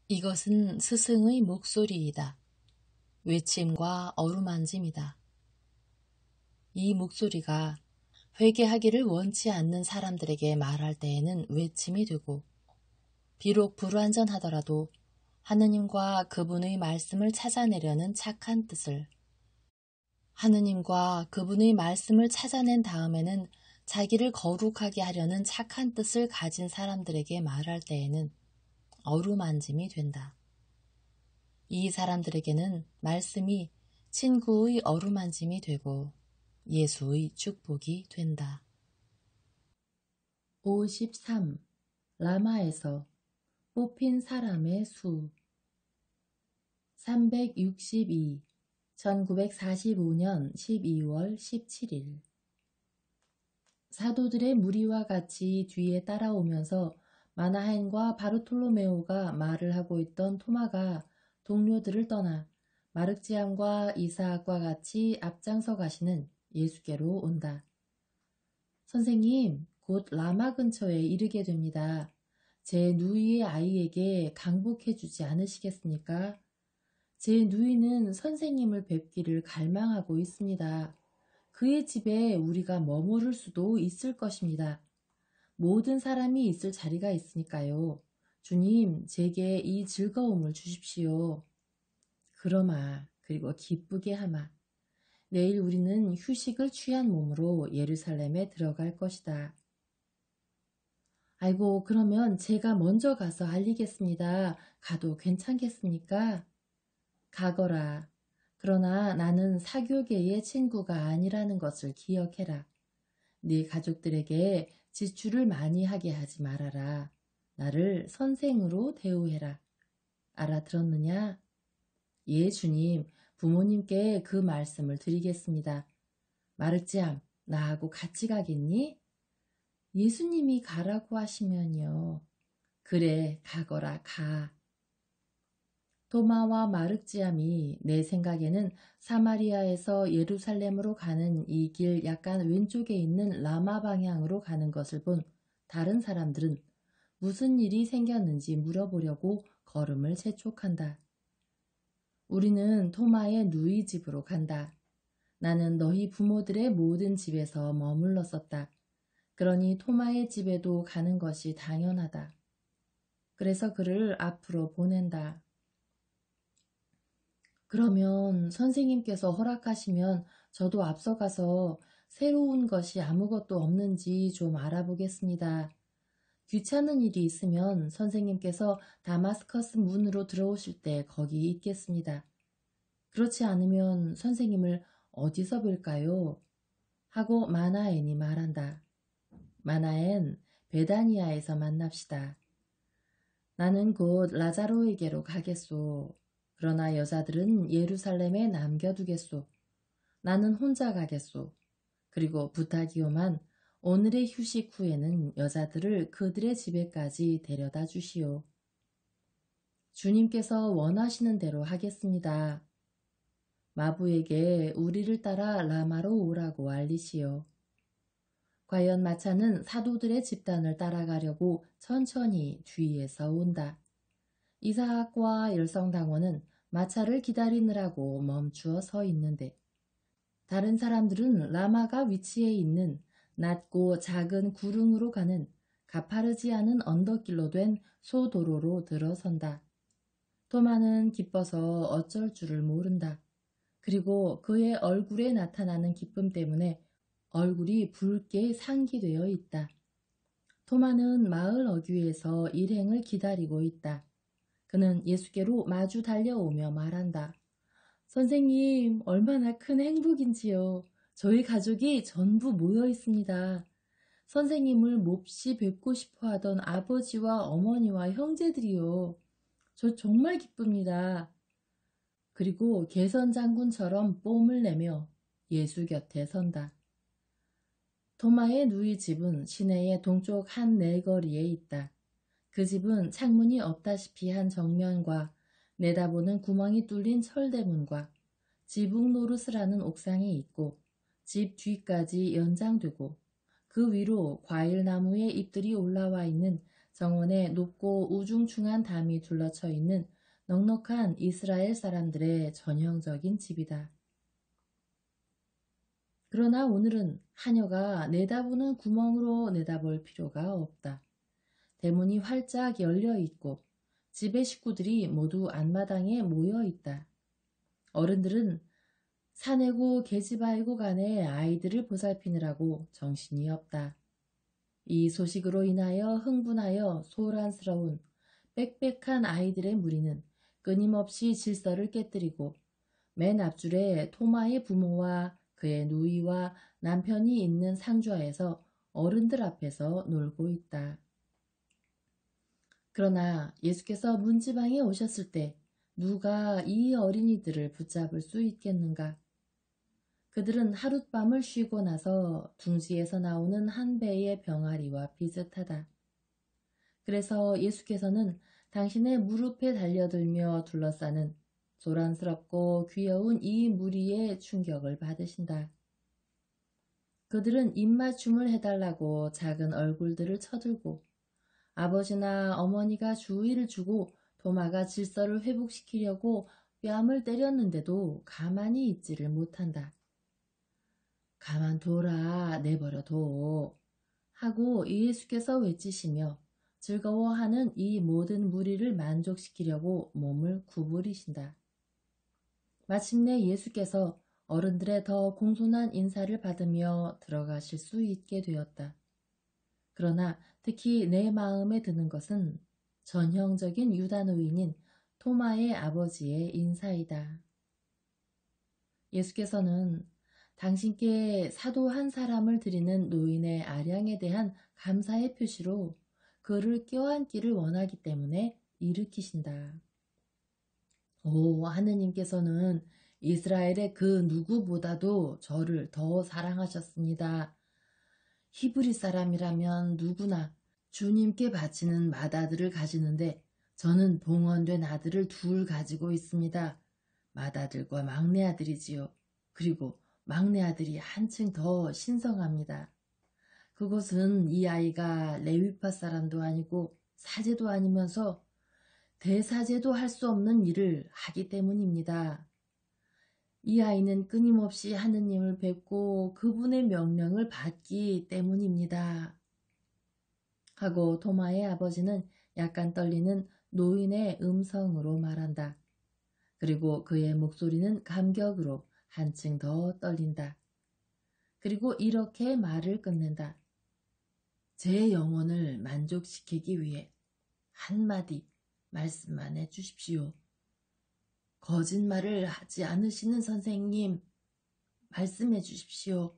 이것은 스승의 목소리이다. 외침과 어루만짐이다. 이 목소리가 회개하기를 원치 않는 사람들에게 말할 때에는 외침이 되고, 비록 불완전하더라도 하느님과 그분의 말씀을 찾아내려는 착한 뜻을, 하느님과 그분의 말씀을 찾아낸 다음에는 자기를 거룩하게 하려는 착한 뜻을 가진 사람들에게 말할 때에는 어루만짐이 된다. 이 사람들에게는 말씀이 친구의 어루만짐이 되고 예수의 축복이 된다. 53. 라마에서 뽑힌 사람의 수 362. 1945년 12월 17일 사도들의 무리와 같이 뒤에 따라오면서 마나헨과 바르톨로메오가 말을 하고 있던 토마가 동료들을 떠나 마륵지암과 이사학과 같이 앞장서 가시는 예수께로 온다. 선생님, 곧 라마 근처에 이르게 됩니다. 제 누이의 아이에게 강복해 주지 않으시겠습니까? 제 누이는 선생님을 뵙기를 갈망하고 있습니다. 그의 집에 우리가 머무를 수도 있을 것입니다. 모든 사람이 있을 자리가 있으니까요. 주님, 제게 이 즐거움을 주십시오. 그러마, 그리고 기쁘게 하마. 내일 우리는 휴식을 취한 몸으로 예루살렘에 들어갈 것이다. 아이고, 그러면 제가 먼저 가서 알리겠습니다. 가도 괜찮겠습니까? 가거라. 그러나 나는 사교계의 친구가 아니라는 것을 기억해라. 네 가족들에게 지출을 많이 하게 하지 말아라. 나를 선생으로 대우해라. 알아들었느냐? 예, 주님. 부모님께 그 말씀을 드리겠습니다. 마르지암, 나하고 같이 가겠니? 예수님이 가라고 하시면요. 그래, 가거라, 가. 토마와 마륵지암이 내 생각에는 사마리아에서 예루살렘으로 가는 이 길 약간 왼쪽에 있는 라마 방향으로 가는 것을 본 다른 사람들은 무슨 일이 생겼는지 물어보려고 걸음을 재촉한다. 우리는 토마의 누이 집으로 간다. 나는 너희 부모들의 모든 집에서 머물렀었다. 그러니 토마의 집에도 가는 것이 당연하다. 그래서 그를 앞으로 보낸다. 그러면 선생님께서 허락하시면 저도 앞서가서 새로운 것이 아무것도 없는지 좀 알아보겠습니다. 귀찮은 일이 있으면 선생님께서 다마스커스 문으로 들어오실 때 거기 있겠습니다. 그렇지 않으면 선생님을 어디서 뵐까요? 하고 마나엔이 말한다. 마나엔, 베다니아에서 만납시다. 나는 곧 라자로에게로 가겠소. 그러나 여자들은 예루살렘에 남겨두겠소. 나는 혼자 가겠소. 그리고 부탁이오만 오늘의 휴식 후에는 여자들을 그들의 집에까지 데려다 주시오. 주님께서 원하시는 대로 하겠습니다. 마부에게 우리를 따라 라마로 오라고 알리시오. 과연 마차는 사도들의 집단을 따라가려고 천천히 뒤에서 온다. 이사학과 열성당원은 마차를 기다리느라고 멈추어 서 있는데 다른 사람들은 라마가 위치해 있는 낮고 작은 구릉으로 가는 가파르지 않은 언덕길로 된 소도로로 들어선다. 토마는 기뻐서 어쩔 줄을 모른다. 그리고 그의 얼굴에 나타나는 기쁨 때문에 얼굴이 붉게 상기되어 있다. 토마는 마을 어귀에서 일행을 기다리고 있다. 그는 예수께로 마주 달려오며 말한다. 선생님, 얼마나 큰 행복인지요. 저희 가족이 전부 모여 있습니다. 선생님을 몹시 뵙고 싶어 하던 아버지와 어머니와 형제들이요. 저 정말 기쁩니다. 그리고 개선 장군처럼 뽐을 내며 예수 곁에 선다. 토마의 누이 집은 시내의 동쪽 한 내거리에 있다. 그 집은 창문이 없다시피 한 정면과 내다보는 구멍이 뚫린 철대문과 지붕 노릇을 하는 옥상이 있고 집 뒤까지 연장되고 그 위로 과일나무의 잎들이 올라와 있는 정원에 높고 우중충한 담이 둘러쳐 있는 넉넉한 이스라엘 사람들의 전형적인 집이다. 그러나 오늘은 하녀가 내다보는 구멍으로 내다볼 필요가 없다. 대문이 활짝 열려 있고 집의 식구들이 모두 안마당에 모여 있다. 어른들은 사내고 계집아이고 간에 아이들을 보살피느라고 정신이 없다. 이 소식으로 인하여 흥분하여 소란스러운 빽빽한 아이들의 무리는 끊임없이 질서를 깨뜨리고 맨 앞줄에 토마의 부모와 그의 누이와 남편이 있는 상주하에서 어른들 앞에서 놀고 있다. 그러나 예수께서 문지방에 오셨을 때 누가 이 어린이들을 붙잡을 수 있겠는가? 그들은 하룻밤을 쉬고 나서 둥지에서 나오는 한 배의 병아리와 비슷하다. 그래서 예수께서는 당신의 무릎에 달려들며 둘러싸는 소란스럽고 귀여운 이 무리의 충격을 받으신다. 그들은 입맞춤을 해달라고 작은 얼굴들을 쳐들고 아버지나 어머니가 주의를 주고 도마가 질서를 회복시키려고 뺨을 때렸는데도 가만히 있지를 못한다. 가만둬라, 내버려둬 하고 예수께서 외치시며 즐거워하는 이 모든 무리를 만족시키려고 몸을 구부리신다. 마침내 예수께서 어른들의 더 공손한 인사를 받으며 들어가실 수 있게 되었다. 그러나 특히 내 마음에 드는 것은 전형적인 유다 노인인 토마의 아버지의 인사이다. 예수께서는 당신께 사도 한 사람을 드리는 노인의 아량에 대한 감사의 표시로 그를 껴안기를 원하기 때문에 일으키신다. 오, 하느님께서는 이스라엘의 그 누구보다도 저를 더 사랑하셨습니다. 히브리 사람이라면 누구나 주님께 바치는 맏아들을 가지는데 저는 봉헌된 아들을 둘 가지고 있습니다. 맏아들과 막내아들이지요. 그리고 막내아들이 한층 더 신성합니다. 그것은 이 아이가 레위파 사람도 아니고 사제도 아니면서 대사제도 할 수 없는 일을 하기 때문입니다. 이 아이는 끊임없이 하느님을 뵙고 그분의 명령을 받기 때문입니다. 하고 토마의 아버지는 약간 떨리는 노인의 음성으로 말한다. 그리고 그의 목소리는 감격으로 한층 더 떨린다. 그리고 이렇게 말을 끝낸다. 제 영혼을 만족시키기 위해 한마디 말씀만 해주십시오. 거짓말을 하지 않으시는 선생님, 말씀해 주십시오.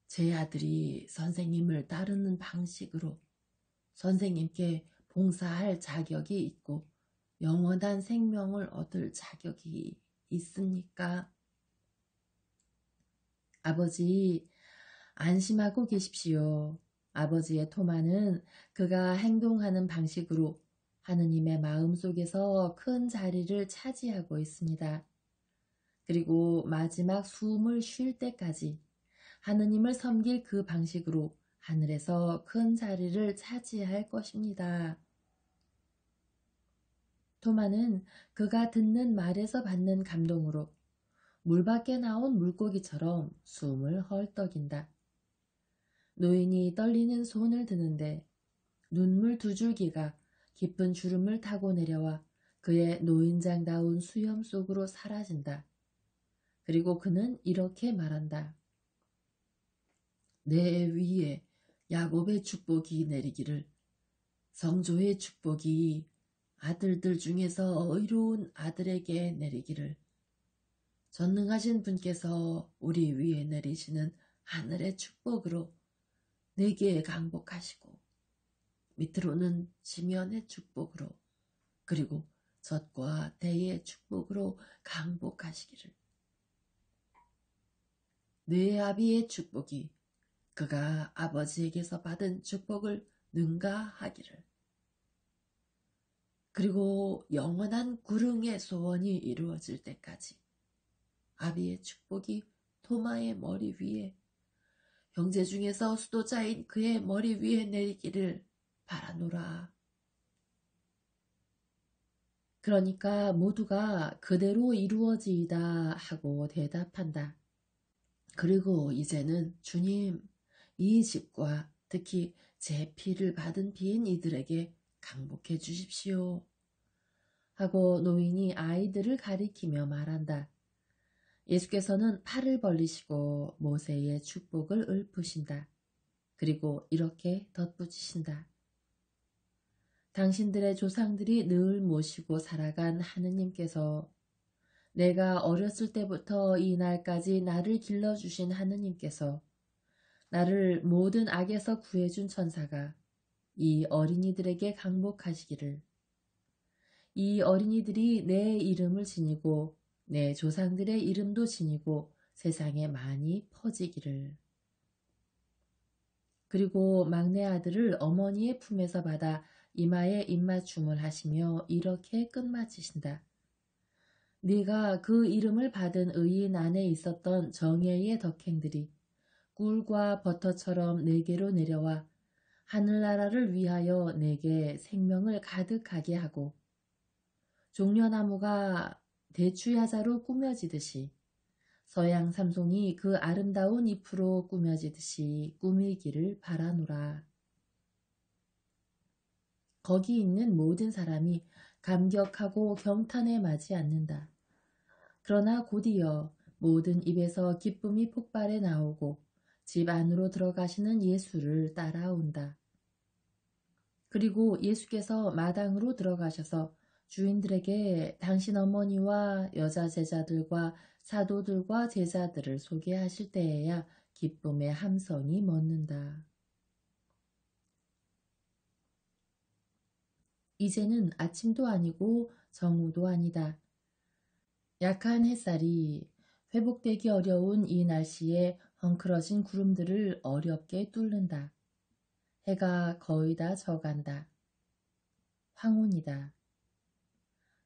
제 아들이 선생님을 따르는 방식으로 선생님께 봉사할 자격이 있고 영원한 생명을 얻을 자격이 있습니까? 아버지, 안심하고 계십시오. 아버지의 토마는 그가 행동하는 방식으로 하느님의 마음속에서 큰 자리를 차지하고 있습니다. 그리고 마지막 숨을 쉴 때까지 하느님을 섬길 그 방식으로 하늘에서 큰 자리를 차지할 것입니다. 토마는 그가 듣는 말에서 받는 감동으로 물 밖에 나온 물고기처럼 숨을 헐떡인다. 노인이 떨리는 손을 드는데 눈물 두 줄기가 깊은 주름을 타고 내려와 그의 노인장다운 수염 속으로 사라진다. 그리고 그는 이렇게 말한다. 내 위에 야곱의 축복이 내리기를, 성조의 축복이 아들들 중에서 의로운 아들에게 내리기를, 전능하신 분께서 우리 위에 내리시는 하늘의 축복으로 내게 강복하시고 밑으로는 지면의 축복으로 그리고 젖과 대의 축복으로 강복하시기를. 내 아비의 축복이 그가 아버지에게서 받은 축복을 능가하기를. 그리고 영원한 구릉의 소원이 이루어질 때까지 아비의 축복이 토마의 머리 위에, 형제 중에서 수도자인 그의 머리 위에 내리기를 바라노라. 그러니까 모두가 그대로 이루어지이다 하고 대답한다. 그리고 이제는 주님, 이 집과 특히 제 피를 받은 피인 이들에게 강복해 주십시오. 하고 노인이 아이들을 가리키며 말한다. 예수께서는 팔을 벌리시고 모세의 축복을 읊으신다. 그리고 이렇게 덧붙이신다. 당신들의 조상들이 늘 모시고 살아간 하느님께서, 내가 어렸을 때부터 이 날까지 나를 길러주신 하느님께서, 나를 모든 악에서 구해준 천사가 이 어린이들에게 강복하시기를, 이 어린이들이 내 이름을 지니고 내 조상들의 이름도 지니고 세상에 많이 퍼지기를. 그리고 막내 아들을 어머니의 품에서 받아 이마에 입맞춤을 하시며 이렇게 끝마치신다. 네가 그 이름을 받은 의인 안에 있었던 정예의 덕행들이 꿀과 버터처럼 내게로 내려와 하늘나라를 위하여 내게 생명을 가득하게 하고, 종려나무가 대추야자로 꾸며지듯이 서양 삼송이 그 아름다운 잎으로 꾸며지듯이 꾸미기를 바라노라. 거기 있는 모든 사람이 감격하고 경탄에 맞이 않는다. 그러나 곧이어 모든 입에서 기쁨이 폭발해 나오고 집 안으로 들어가시는 예수를 따라온다. 그리고 예수께서 마당으로 들어가셔서 주인들에게 당신 어머니와 여자 제자들과 사도들과 제자들을 소개하실 때에야 기쁨의 함성이 멎는다. 이제는 아침도 아니고 정오도 아니다. 약한 햇살이 회복되기 어려운 이 날씨에 헝클어진 구름들을 어렵게 뚫는다. 해가 거의 다 져간다. 황혼이다.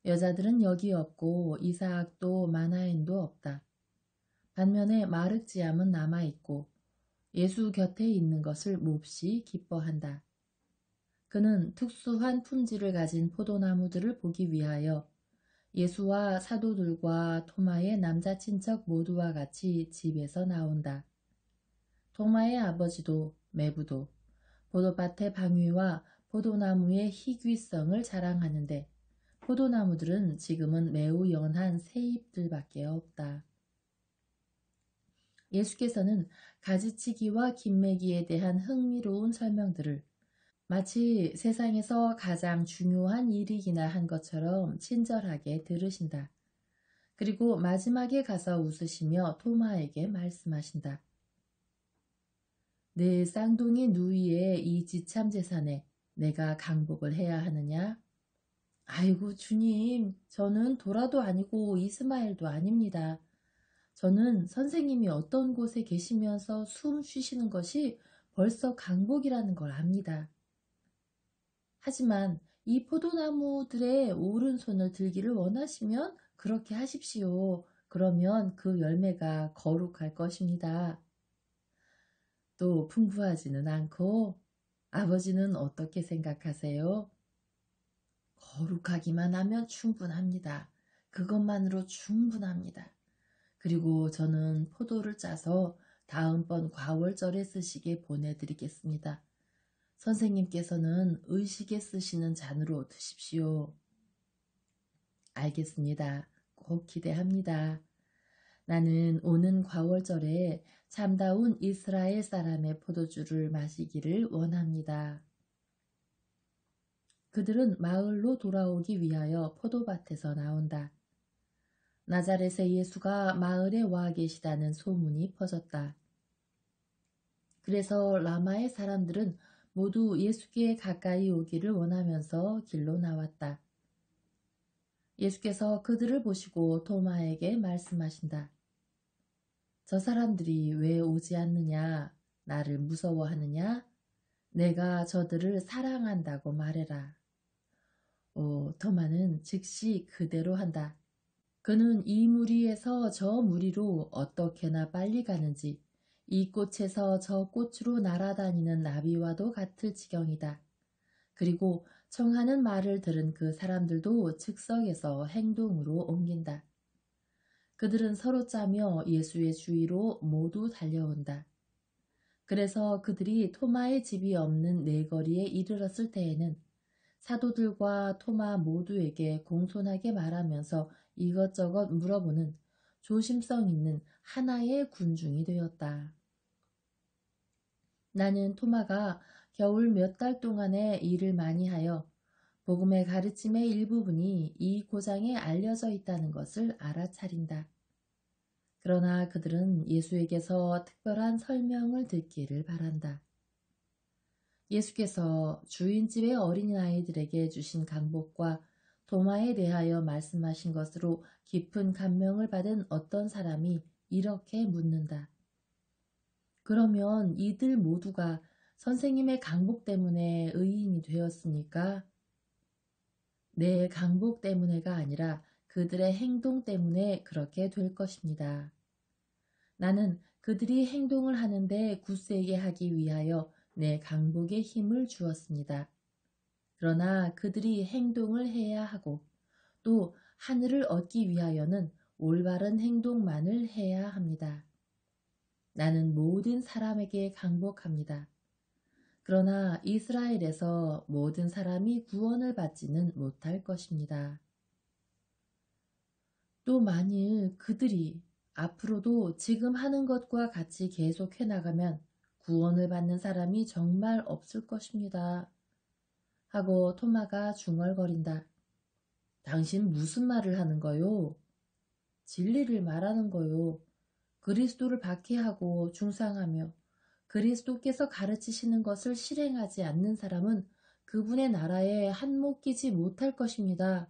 여자들은 여기 없고 이사학도 마나엔도 없다. 반면에 마륵지암은 남아있고 예수 곁에 있는 것을 몹시 기뻐한다. 그는 특수한 품질을 가진 포도나무들을 보기 위하여 예수와 사도들과 토마의 남자 친척 모두와 같이 집에서 나온다. 토마의 아버지도 매부도 포도밭의 방위와 포도나무의 희귀성을 자랑하는데 포도나무들은 지금은 매우 연한 새 잎들밖에 없다. 예수께서는 가지치기와 김매기에 대한 흥미로운 설명들을 마치 세상에서 가장 중요한 일이기나 한 것처럼 친절하게 들으신다. 그리고 마지막에 가서 웃으시며 토마에게 말씀하신다. 내 쌍둥이 누이의 이 지참 재산에 내가 강복을 해야 하느냐? 아이고 주님, 저는 도라도 아니고 이스마엘도 아닙니다. 저는 선생님이 어떤 곳에 계시면서 숨 쉬시는 것이 벌써 강복이라는 걸 압니다. 하지만 이 포도나무들의 오른손을 들기를 원하시면 그렇게 하십시오. 그러면 그 열매가 거룩할 것입니다. 또 풍부하지는 않고 아버지는 어떻게 생각하세요? 거룩하기만 하면 충분합니다. 그것만으로 충분합니다. 그리고 저는 포도를 짜서 다음번 과월절에 쓰시게 보내드리겠습니다. 선생님께서는 의식에 쓰시는 잔으로 드십시오. 알겠습니다. 꼭 기대합니다. 나는 오는 과월절에 참다운 이스라엘 사람의 포도주를 마시기를 원합니다. 그들은 마을로 돌아오기 위하여 포도밭에서 나온다. 나자렛의 예수가 마을에 와 계시다는 소문이 퍼졌다. 그래서 라마의 사람들은 모두 예수께 가까이 오기를 원하면서 길로 나왔다. 예수께서 그들을 보시고 토마에게 말씀하신다. 저 사람들이 왜 오지 않느냐? 나를 무서워하느냐? 내가 저들을 사랑한다고 말해라. 오, 토마는 즉시 그대로 한다. 그는 이 무리에서 저 무리로 어떻게나 빨리 가는지 이 꽃에서 저 꽃으로 날아다니는 나비와도 같을 지경이다. 그리고 청하는 말을 들은 그 사람들도 즉석에서 행동으로 옮긴다. 그들은 서로 짜며 예수의 주위로 모두 달려온다. 그래서 그들이 토마의 집이 없는 네거리에 이르렀을 때에는 사도들과 토마 모두에게 공손하게 말하면서 이것저것 물어보는 조심성 있는 하나의 군중이 되었다. 나는 토마가 겨울 몇 달 동안에 일을 많이 하여 복음의 가르침의 일부분이 이 고장에 알려져 있다는 것을 알아차린다. 그러나 그들은 예수에게서 특별한 설명을 듣기를 바란다. 예수께서 주인집의 어린아이들에게 주신 강복과 도마에 대하여 말씀하신 것으로 깊은 감명을 받은 어떤 사람이 이렇게 묻는다. 그러면 이들 모두가 선생님의 강복 때문에 의인이 되었습니까? 내 강복 때문에가 아니라 그들의 행동 때문에 그렇게 될 것입니다. 나는 그들이 행동을 하는데 굳세게 하기 위하여 내 강복에 힘을 주었습니다. 그러나 그들이 행동을 해야 하고 또 하늘을 얻기 위하여는 올바른 행동만을 해야 합니다. 나는 모든 사람에게 강복합니다. 그러나 이스라엘에서 모든 사람이 구원을 받지는 못할 것입니다. 또 만일 그들이 앞으로도 지금 하는 것과 같이 계속해 나가면 구원을 받는 사람이 정말 없을 것입니다. 하고 토마가 중얼거린다. 당신 무슨 말을 하는 거요? 진리를 말하는 거요. 그리스도를 박해하고 중상하며 그리스도께서 가르치시는 것을 실행하지 않는 사람은 그분의 나라에 한몫 끼지 못할 것입니다.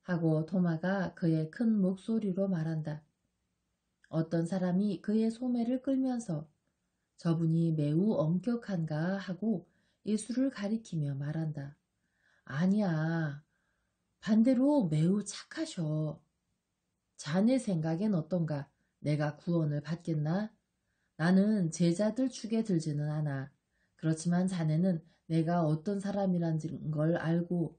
하고 토마가 그의 큰 목소리로 말한다. 어떤 사람이 그의 소매를 끌면서 저분이 매우 엄격한가 하고 예수를 가리키며 말한다. 아니야. 반대로 매우 착하셔. 자네 생각엔 어떤가? 내가 구원을 받겠나? 나는 제자들 축에 들지는 않아. 그렇지만 자네는 내가 어떤 사람이란 걸 알고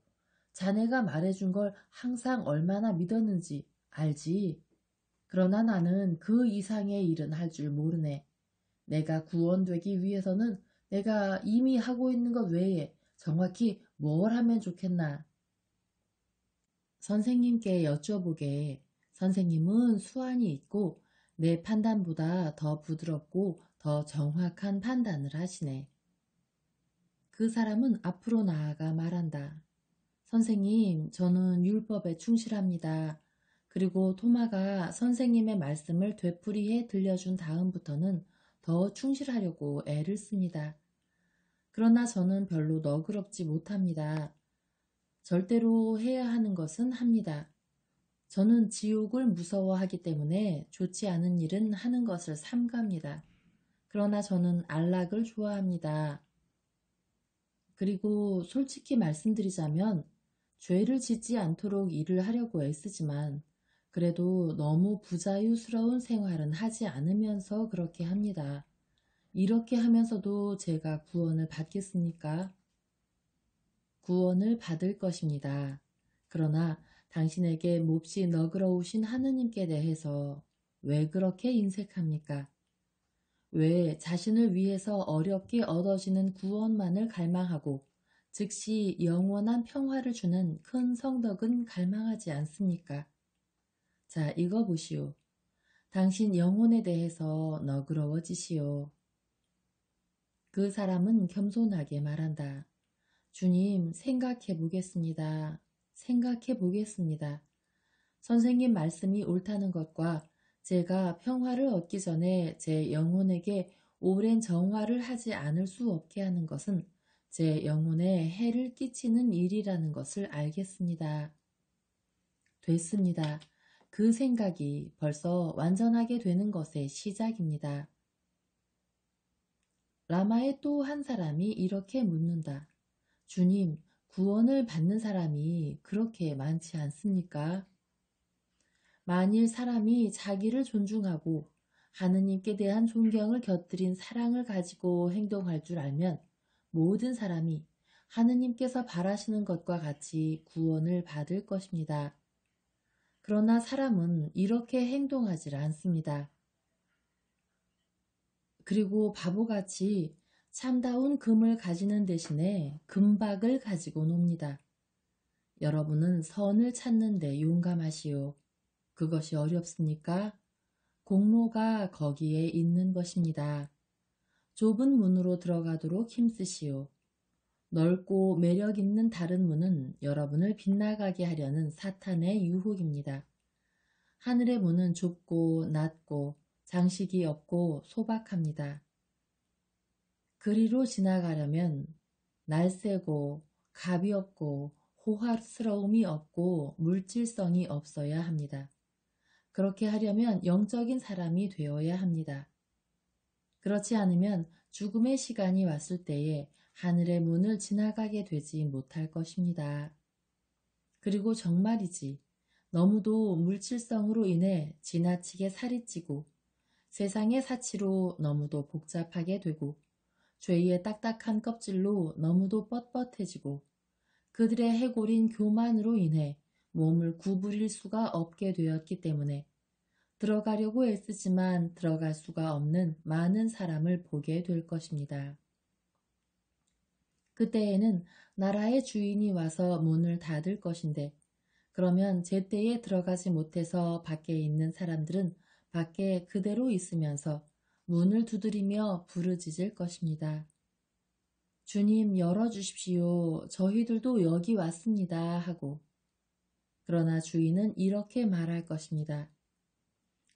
자네가 말해준 걸 항상 얼마나 믿었는지 알지? 그러나 나는 그 이상의 일은 할 줄 모르네. 내가 구원되기 위해서는 내가 이미 하고 있는 것 외에 정확히 뭘 하면 좋겠나? 선생님께 여쭤보게. 선생님은 수완이 있고 내 판단보다 더 부드럽고 더 정확한 판단을 하시네. 그 사람은 앞으로 나아가 말한다. 선생님, 저는 율법에 충실합니다. 그리고 토마가 선생님의 말씀을 되풀이해 들려준 다음부터는 더 충실하려고 애를 씁니다. 그러나 저는 별로 너그럽지 못합니다. 절대로 해야 하는 것은 합니다. 저는 지옥을 무서워하기 때문에 좋지 않은 일은 하는 것을 삼갑니다. 그러나 저는 안락을 좋아합니다. 그리고 솔직히 말씀드리자면 죄를 짓지 않도록 일을 하려고 애쓰지만 그래도 너무 부자유스러운 생활은 하지 않으면서 그렇게 합니다. 이렇게 하면서도 제가 구원을 받겠습니까? 구원을 받을 것입니다. 그러나 당신에게 몹시 너그러우신 하느님께 대해서 왜 그렇게 인색합니까? 왜 자신을 위해서 어렵게 얻어지는 구원만을 갈망하고 즉시 영원한 평화를 주는 큰 성덕은 갈망하지 않습니까? 자, 이거 보시오. 당신 영혼에 대해서 너그러워지시오. 그 사람은 겸손하게 말한다. 주님, 생각해 보겠습니다. 생각해 보겠습니다. 선생님 말씀이 옳다는 것과 제가 평화를 얻기 전에 제 영혼에게 오랜 정화를 하지 않을 수 없게 하는 것은 제 영혼에 해를 끼치는 일이라는 것을 알겠습니다. 됐습니다. 그 생각이 벌써 완전하게 되는 것의 시작입니다. 라마의 또 한 사람이 이렇게 묻는다. 주님, 구원을 받는 사람이 그렇게 많지 않습니까? 만일 사람이 자기를 존중하고 하느님께 대한 존경을 곁들인 사랑을 가지고 행동할 줄 알면 모든 사람이 하느님께서 바라시는 것과 같이 구원을 받을 것입니다. 그러나 사람은 이렇게 행동하지 않습니다. 그리고 바보같이 참다운 금을 가지는 대신에 금박을 가지고 놉니다. 여러분은 선을 찾는데 용감하시오. 그것이 어렵습니까? 공로가 거기에 있는 것입니다. 좁은 문으로 들어가도록 힘쓰시오. 넓고 매력 있는 다른 문은 여러분을 빗나가게 하려는 사탄의 유혹입니다. 하늘의 문은 좁고 낮고 장식이 없고 소박합니다. 그리로 지나가려면 날쌔고 가비없고 호화스러움이 없고 물질성이 없어야 합니다. 그렇게 하려면 영적인 사람이 되어야 합니다. 그렇지 않으면 죽음의 시간이 왔을 때에 하늘의 문을 지나가게 되지 못할 것입니다. 그리고 정말이지 너무도 물질성으로 인해 지나치게 살이 찌고 세상의 사치로 너무도 복잡하게 되고 죄의 딱딱한 껍질로 너무도 뻣뻣해지고 그들의 해골인 교만으로 인해 몸을 구부릴 수가 없게 되었기 때문에 들어가려고 애쓰지만 들어갈 수가 없는 많은 사람을 보게 될 것입니다. 그때에는 나라의 주인이 와서 문을 닫을 것인데 그러면 제때에 들어가지 못해서 밖에 있는 사람들은 밖에 그대로 있으면서 문을 두드리며 부르짖을 것입니다. 주님 열어주십시오. 저희들도 여기 왔습니다. 하고. 그러나 주인은 이렇게 말할 것입니다.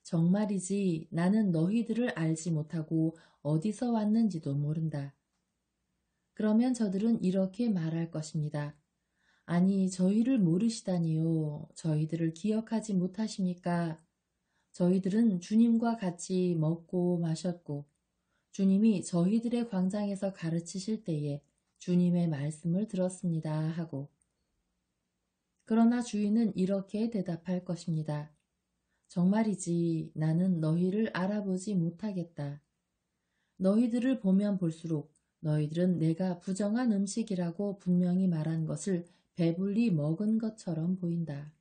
정말이지 나는 너희들을 알지 못하고 어디서 왔는지도 모른다. 그러면 저들은 이렇게 말할 것입니다. 아니 저희를 모르시다니요. 저희들을 기억하지 못하십니까? 저희들은 주님과 같이 먹고 마셨고 주님이 저희들의 광장에서 가르치실 때에 주님의 말씀을 들었습니다 하고. 그러나 주인은 이렇게 대답할 것입니다. 정말이지 나는 너희를 알아보지 못하겠다. 너희들을 보면 볼수록 너희들은 내가 부정한 음식이라고 분명히 말한 것을 배불리 먹은 것처럼 보인다.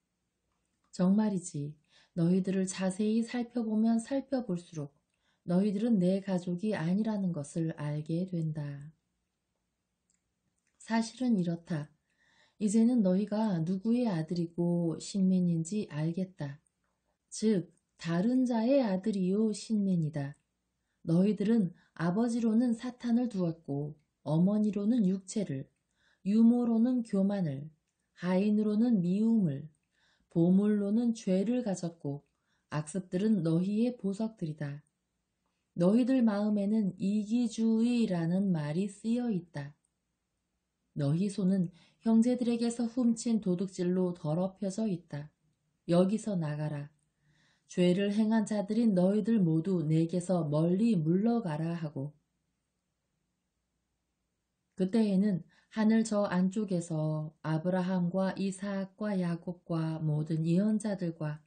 정말이지 너희들을 자세히 살펴보면 살펴볼수록 너희들은 내 가족이 아니라는 것을 알게 된다. 사실은 이렇다. 이제는 너희가 누구의 아들이고 신민인지 알겠다. 즉 다른 자의 아들이요 신민이다. 너희들은 아버지로는 사탄을 두었고 어머니로는 육체를, 유모로는 교만을, 하인으로는 미움을, 보물로는 죄를 가졌고 악습들은 너희의 보석들이다. 너희들 마음에는 이기주의라는 말이 쓰여 있다. 너희 손은 형제들에게서 훔친 도둑질로 더럽혀져 있다. 여기서 나가라. 죄를 행한 자들인 너희들 모두 내게서 멀리 물러가라 하고. 그때에는 하늘 저 안쪽에서 아브라함과 이삭과 야곱과 모든 예언자들과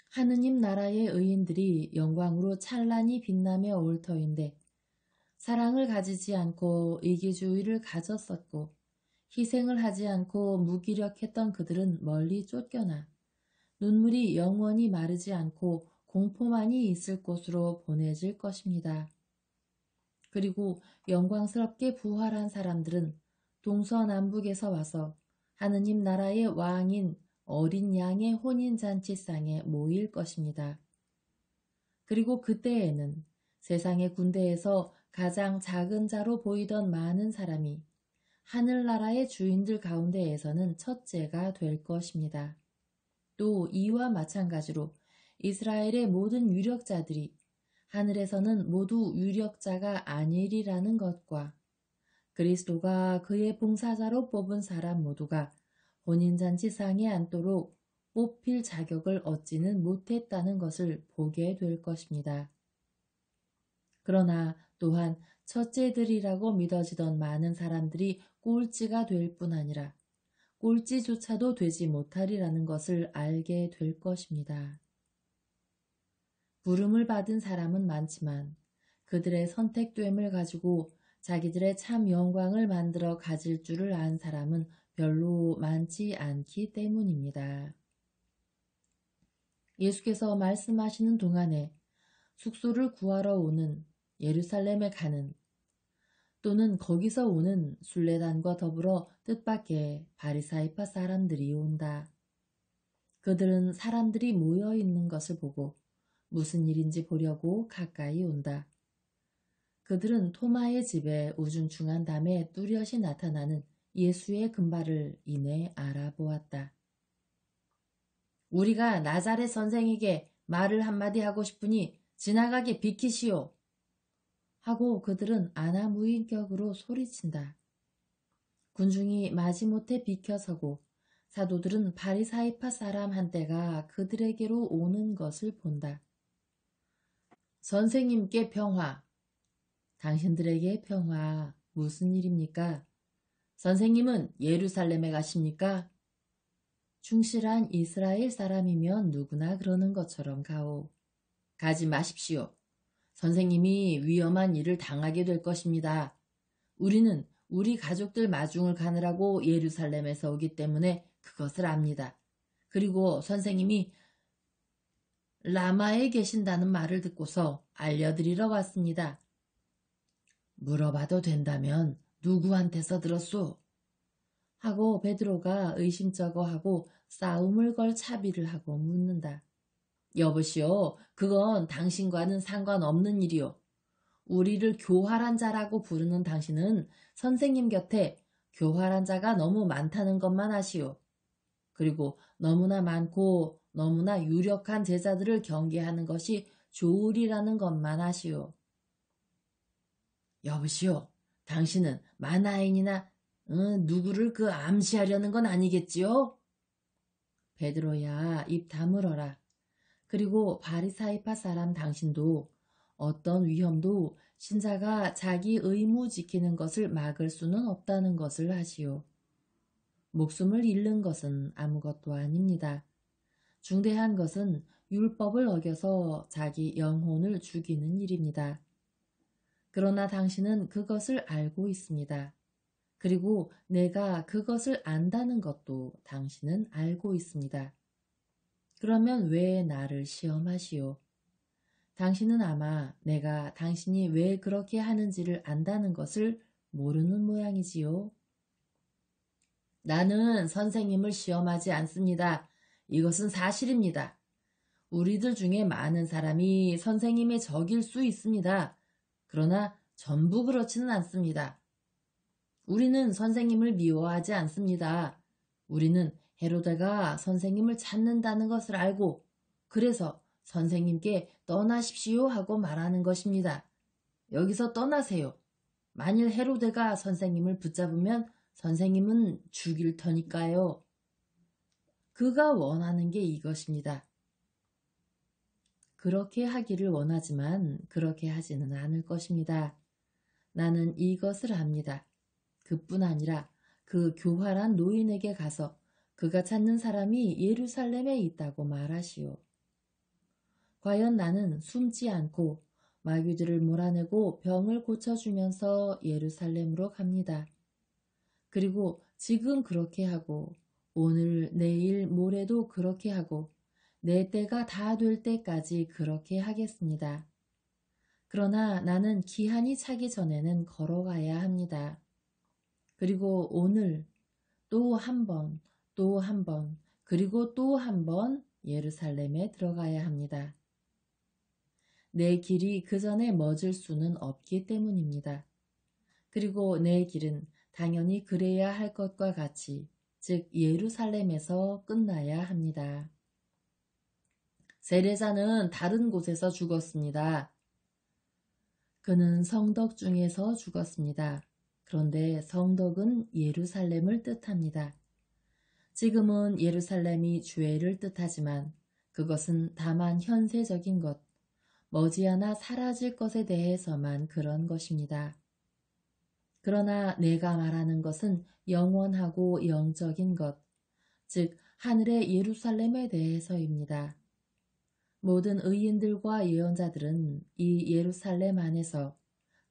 하느님 나라의 의인들이 영광으로 찬란히 빛나며 올 터인데 사랑을 가지지 않고 이기주의를 가졌었고 희생을 하지 않고 무기력했던 그들은 멀리 쫓겨나 눈물이 영원히 마르지 않고 공포만이 있을 곳으로 보내질 것입니다. 그리고 영광스럽게 부활한 사람들은 동서남북에서 와서 하느님 나라의 왕인 어린 양의 혼인잔치상에 모일 것입니다. 그리고 그때에는 세상의 군대에서 가장 작은 자로 보이던 많은 사람이 하늘나라의 주인들 가운데에서는 첫째가 될 것입니다. 또 이와 마찬가지로 이스라엘의 모든 유력자들이 하늘에서는 모두 유력자가 아니리라는 것과 그리스도가 그의 봉사자로 뽑은 사람 모두가 혼인잔치상에 앉도록 뽑힐 자격을 얻지는 못했다는 것을 보게 될 것입니다. 그러나 또한 첫째들이라고 믿어지던 많은 사람들이 꼴찌가 될 뿐 아니라 꼴찌조차도 되지 못하리라는 것을 알게 될 것입니다. 부름을 받은 사람은 많지만 그들의 선택됨을 가지고 자기들의 참 영광을 만들어 가질 줄을 안 사람은 별로 많지 않기 때문입니다. 예수께서 말씀하시는 동안에 숙소를 구하러 오는, 예루살렘에 가는, 또는 거기서 오는 순례단과 더불어 뜻밖의 바리사이파 사람들이 온다. 그들은 사람들이 모여 있는 것을 보고 무슨 일인지 보려고 가까이 온다. 그들은 토마의 집에 우중충한 담에 뚜렷이 나타나는 예수의 금발을 이내 알아보았다. 우리가 나자렛 선생에게 말을 한마디 하고 싶으니 지나가게 비키시오. 하고 그들은 아나무인격으로 소리친다. 군중이 마지못해 비켜서고 사도들은 바리사이파 사람 한때가 그들에게로 오는 것을 본다. 선생님께 평화. 당신들에게 평화. 무슨 일입니까? 선생님은 예루살렘에 가십니까? 충실한 이스라엘 사람이면 누구나 그러는 것처럼 가오. 가지 마십시오. 선생님이 위험한 일을 당하게 될 것입니다. 우리는 우리 가족들 마중을 가느라고 예루살렘에서 오기 때문에 그것을 압니다. 그리고 선생님이 라마에 계신다는 말을 듣고서 알려드리러 왔습니다. 물어봐도 된다면 누구한테서 들었소? 하고 베드로가 의심쩍어하고 싸움을 걸 차비를 하고 묻는다. 여보시오, 그건 당신과는 상관없는 일이오. 우리를 교활한 자라고 부르는 당신은 선생님 곁에 교활한 자가 너무 많다는 것만 아시오. 그리고 너무나 많고 너무나 유력한 제자들을 경계하는 것이 좋으리라는 것만 아시오. 여보시오, 당신은 마나인이나 누구를 암시하려는 건 아니겠지요? 베드로야, 입 다물어라. 그리고 바리사이파 사람 당신도 어떤 위험도 신자가 자기 의무 지키는 것을 막을 수는 없다는 것을 아시오. 목숨을 잃는 것은 아무것도 아닙니다. 중대한 것은 율법을 어겨서 자기 영혼을 죽이는 일입니다. 그러나 당신은 그것을 알고 있습니다. 그리고 내가 그것을 안다는 것도 당신은 알고 있습니다. 그러면 왜 나를 시험하시오? 당신은 아마 내가 당신이 왜 그렇게 하는지를 안다는 것을 모르는 모양이지요. 나는 선생님을 시험하지 않습니다. 이것은 사실입니다. 우리들 중에 많은 사람이 선생님의 적일 수 있습니다. 그러나 전부 그렇지는 않습니다. 우리는 선생님을 미워하지 않습니다. 우리는 헤로데가 선생님을 찾는다는 것을 알고 그래서 선생님께 떠나십시오 하고 말하는 것입니다. 여기서 떠나세요. 만일 헤로데가 선생님을 붙잡으면 선생님은 죽일 터니까요. 그가 원하는 게 이것입니다. 그렇게 하기를 원하지만 그렇게 하지는 않을 것입니다. 나는 이것을 압니다. 그뿐 아니라 그 교활한 노인에게 가서 그가 찾는 사람이 예루살렘에 있다고 말하시오. 과연 나는 숨지 않고 마귀들을 몰아내고 병을 고쳐주면서 예루살렘으로 갑니다. 그리고 지금 그렇게 하고 오늘, 내일, 모레도 그렇게 하고 내 때가 다 될 때까지 그렇게 하겠습니다. 그러나 나는 기한이 차기 전에는 걸어가야 합니다. 그리고 오늘 또 한 번, 또 한 번, 그리고 또 한 번 예루살렘에 들어가야 합니다. 내 길이 그 전에 멎을 수는 없기 때문입니다. 그리고 내 길은 당연히 그래야 할 것과 같이, 즉 예루살렘에서 끝나야 합니다. 세례자는 다른 곳에서 죽었습니다. 그는 성덕 중에서 죽었습니다. 그런데 성덕은 예루살렘을 뜻합니다. 지금은 예루살렘이 주애를 뜻하지만 그것은 다만 현세적인 것, 머지않아 사라질 것에 대해서만 그런 것입니다. 그러나 내가 말하는 것은 영원하고 영적인 것, 즉 하늘의 예루살렘에 대해서입니다. 모든 의인들과 예언자들은 이 예루살렘 안에서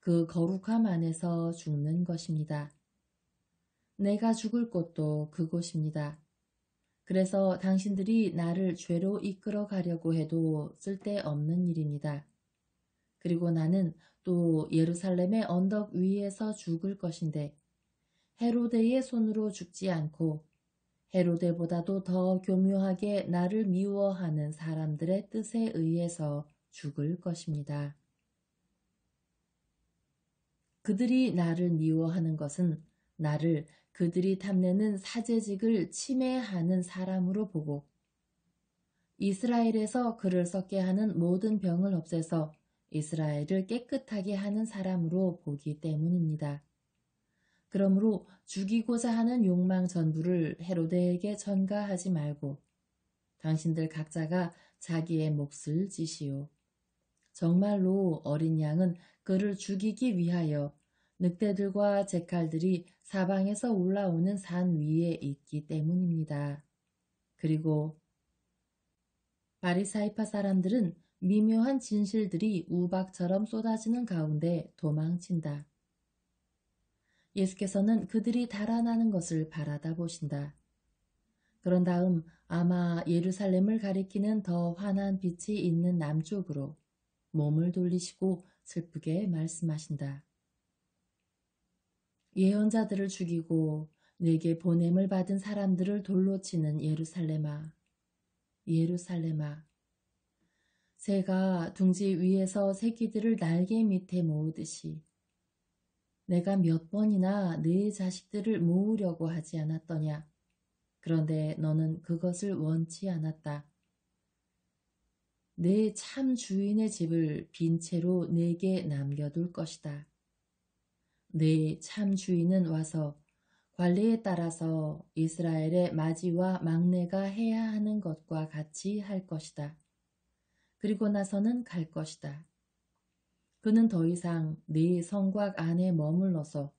그 거룩함 안에서 죽는 것입니다. 내가 죽을 곳도 그곳입니다. 그래서 당신들이 나를 죄로 이끌어 가려고 해도 쓸데없는 일입니다. 그리고 나는 또 예루살렘의 언덕 위에서 죽을 것인데 헤로데의 손으로 죽지 않고 헤로데보다도 더 교묘하게 나를 미워하는 사람들의 뜻에 의해서 죽을 것입니다. 그들이 나를 미워하는 것은 나를 그들이 탐내는 사제직을 침해하는 사람으로 보고 이스라엘에서 그를 썩게 하는 모든 병을 없애서 이스라엘을 깨끗하게 하는 사람으로 보기 때문입니다. 그러므로 죽이고자 하는 욕망 전부를 헤로데에게 전가하지 말고 당신들 각자가 자기의 몫을 지시오. 정말로 어린 양은 그를 죽이기 위하여 늑대들과 제칼들이 사방에서 올라오는 산 위에 있기 때문입니다. 그리고 바리사이파 사람들은 미묘한 진실들이 우박처럼 쏟아지는 가운데 도망친다. 예수께서는 그들이 달아나는 것을 바라다 보신다. 그런 다음 아마 예루살렘을 가리키는 더 환한 빛이 있는 남쪽으로 몸을 돌리시고 슬프게 말씀하신다. 예언자들을 죽이고 내게 보냄을 받은 사람들을 돌로 치는 예루살렘아, 예루살렘아. 새가 둥지 위에서 새끼들을 날개 밑에 모으듯이 내가 몇 번이나 네 자식들을 모으려고 하지 않았더냐. 그런데 너는 그것을 원치 않았다. 내 참 주인의 집을 빈 채로 내게 남겨둘 것이다. 내 참 주인은 와서 관리에 따라서 이스라엘의 마지와 막내가 해야 하는 것과 같이 할 것이다. 그리고 나서는 갈 것이다. 그는 더 이상 네 성곽 안에 머물러서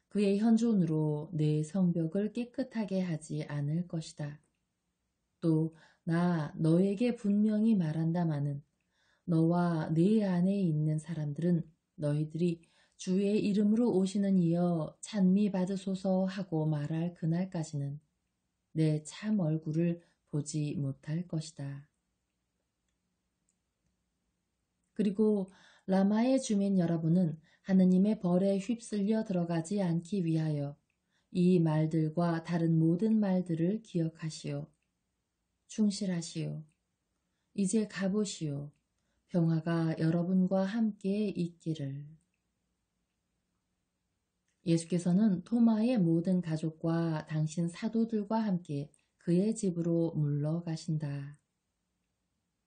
그의 현존으로 내 성벽을 깨끗하게 하지 않을 것이다. 또 나 너에게 분명히 말한다마는 너와 네 안에 있는 사람들은 너희들이 주의 이름으로 오시는 이여 찬미 받으소서 하고 말할 그날까지는 내 참 얼굴을 보지 못할 것이다. 그리고 라마의 주민 여러분은 하느님의 벌에 휩쓸려 들어가지 않기 위하여 이 말들과 다른 모든 말들을 기억하시오. 충실하시오. 이제 가보시오. 평화가 여러분과 함께 있기를. 예수께서는 토마의 모든 가족과 당신 사도들과 함께 그의 집으로 물러가신다.